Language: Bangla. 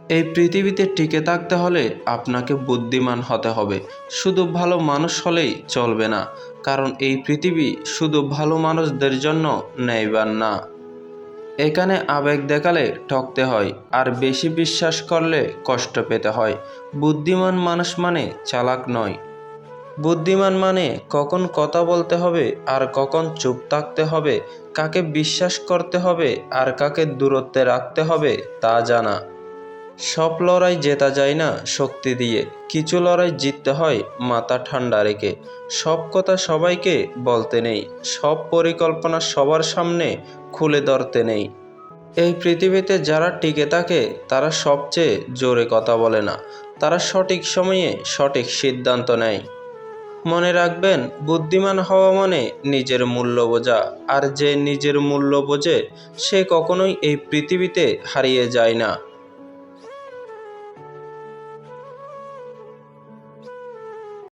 এই পৃথিবীতে টিকে থাকতে হলে আপনাকে বুদ্ধিমান হতে হবে। শুধু ভালো মানুষ হলেই চলবে না, কারণ এই পৃথিবী শুধু ভালো মানুষদের জন্য নেইবার না। এখানে আবেগ দেখালে ঠকতে হয়, আর বেশি বিশ্বাস করলে কষ্ট পেতে হয়। বুদ্ধিমান মানুষ মানে চালাক নয়। বুদ্ধিমান মানে কখন কথা বলতে হবে আর কখন চুপ থাকতে হবে, কাকে বিশ্বাস করতে হবে আর কাকে দূরত্বে রাখতে হবে তা জানা। সব লড়াই জেতা যায় না শক্তি দিয়ে, কিছু লড়াই জিততে হয় মাথা ঠান্ডা রেখে। সব কথা সবাইকে বলতে নেই, সব পরিকল্পনা সবার সামনে খুলে ধরতে নেই। এই পৃথিবীতে যারা টিকে থাকে তারা সবচেয়ে জোরে কথা বলে না, তারা সঠিক সময়ে সঠিক সিদ্ধান্ত নেয়। মনে রাখবেন, বুদ্ধিমান হওয়া মানে নিজের মূল্য বোঝা, আর যে নিজের মূল্য বোঝে সে কখনোই এই পৃথিবীতে হারিয়ে যায় না।